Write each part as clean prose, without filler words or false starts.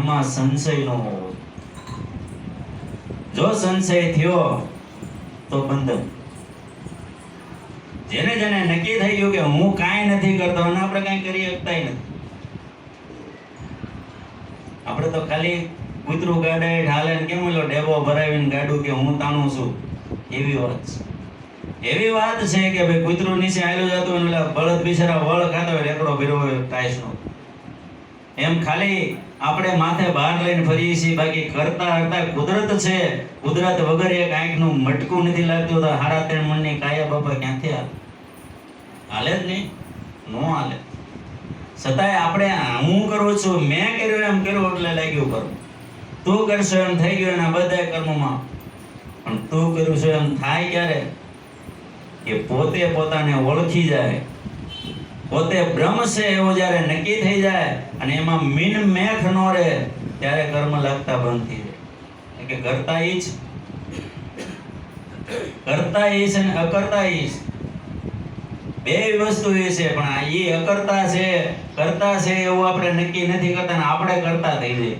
મનમાં સંશય ન હોવો. જો સંશય થયો તો બંધન. જેને જેને નક્કી થઈ ગયું કે હું કાંઈ નથી કરતો અને આપણે કાંઈ કરી શકતા નથી, આપણે તો ખાલી કૂતરું ગાડે ઢાલે ને કેમ ઓલો ડેબો ભરાવીને ગાડું કે હું તાણું છું, એવી વાત છે. એવી વાત છે કે ભાઈ કૂતરું નીચે આવેલું જતું હોય એટલે બળદ બિચારા વળ ખાતા હોય રેકડો ભર્યો હોય ટાઈસનો, એમ ખાલી આપણે માથે બહાર લઈને ફરીએ છીએ. બાકી કરતા કરતા કુદરત છે, કુદરત વગર એક આંખનું મટકું નથી લાગતું તો 3.5 મણની કાયા બાપા ક્યાંથી હાલે જ નહીં, નો હાલે. છતાંય આપણે હું કરું છું, મેં કર્યું એમ કર્યું એટલે લાગ્યું કરું, તું કરશો એમ થઈ ગયું એના બધા કર્મમાં. પણ તું કર્યું છું એમ થાય ક્યારે કે પોતે પોતાને ઓળખી જાય, પોતે બ્રહ્મ છે એવું જ્યારે નક્કી થઈ જાય અને એમાં મીન મેખ ન રહે ત્યારે કર્મ લાગતા બંધ થઈ જાય. કે કરતા ઈ જ, કરતા ઈ છે ને અકર્તા ઈ છે, બે વસ્તુ એ છે. પણ આ એ અકર્તા છે કરતા છે એવું આપણે નક્કી નથી કરતા ને આપણે કરતા થઈ જાય.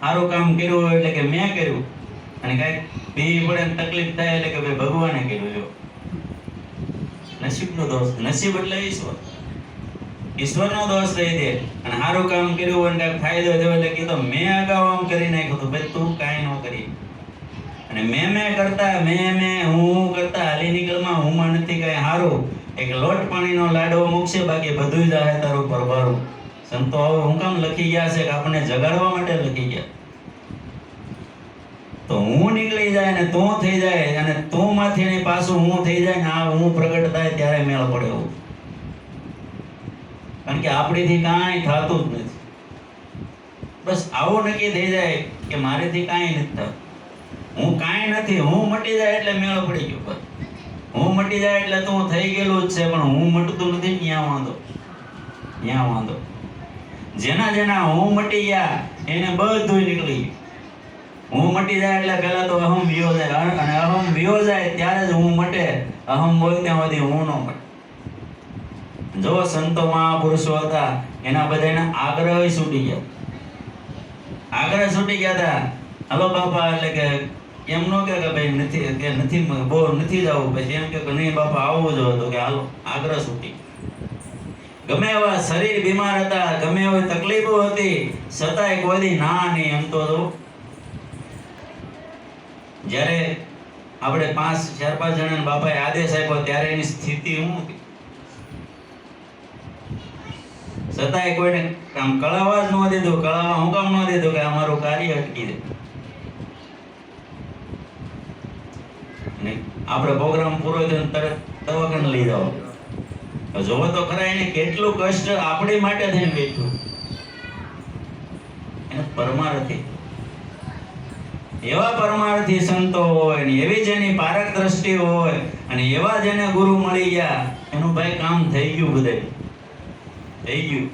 સારું કામ કર્યું એટલે કે મેં કર્યું, અને કાંઈક બી પડે તકલીફ થાય એટલે કે ભાઈ ભગવાને કર્યું. જો નસીબનો દોષ, નસીબ એટલે ઈશ્વર, ઈશ્વરનો દોષ થઈ દે. અને સારું કામ કર્યું હોય કાંઈક ફાયદો થયો એટલે કીધું મેં અગાઉ આમ કરી નાખ્યું હતું, ભાઈ તું કાંઈ ન કરી. અને મેં કરતા હું કરતા હાલી નીકળમાં હું માં નથી કાંઈ સારું. એક લોટ પાણીનો લાડવો મૂકશે, બાકી બધું જ આવે તારું પરભારું. સંતો હવે હું કામ લખી ગયા છે કે આપણને જગાડવા માટે લખી ગયા. તો હું નીકળી જાય ને તું થઈ જાય, અને તું માંથી ને પાછું હું થઈ જાય ને આ હું પ્રગટ થાય ત્યારે મેળ પડે એવું. કારણ કે આપણીથી કાંઈ થતું જ નથી. બસ આવું નક્કી થઈ જાય કે મારેથી કાંઈ નથી થતું, હું કાંઈ નથી, હું મટી જાય એટલે મેળ પડી ગયો. બસ હું મટી જાય એટલે તું થઈ ગયેલું જ છે. પણ હું મટતું નથી, ત્યાં વાંધો, ત્યાં વાંધો. જેના જેના હું મટી ગયા એને બધું નીકળી ગયું. હું મટી જાય એટલે પહેલા તો અહમ વિયો જાય, અને અહમ વિયો જાય ત્યારે જ હું મટે. અહમ બોલ ત્યાં સુધી હું ન મટે. જો સંતો મહાપુરુષો હતા એના બધાના આગ્રહ છૂટી ગયા, આગ્રહ છૂટી ગયા હતા. હલો બાપા એટલે કે એમ ન કે ભાઈ નથી બહુ નથી જવું, પછી એમ કે નહીં બાપા આવવું જ હતું કે હાલો. આગ્રહ છૂટી. ગમે એવા શરીર બીમાર હતા, ગમે એવી તકલીફો હતી, છતાંય કોઈ દી ના નહીં. એમ તો જ્યારે આપણે 4-5 જણાને બાપાએ આદેશ આપ્યો ત્યારે એની સ્થિતિ શું હતી, છતાંય કોઈને આમ કળાવા જ ન દીધું. કળાવા હું કામ ન દીધું કે અમારું કાર્ય અટકી દે. આપણે પ્રોગ્રામ પૂરો થયો તરત દવાખાને લઈ જાઓ. જોવો તો ખરા એને કેટલું કષ્ટ આપણી માટે થઈને બેઠું. એને પરમાર્થી, એવા પરમાર્થી સંતો હોય ને એવી જેની પારક દ્રષ્ટિ હોય અને એવા જેને ગુરુ મળી ગયા, એનું ભાઈ કામ થઈ ગયું, બધે થઈ ગયું.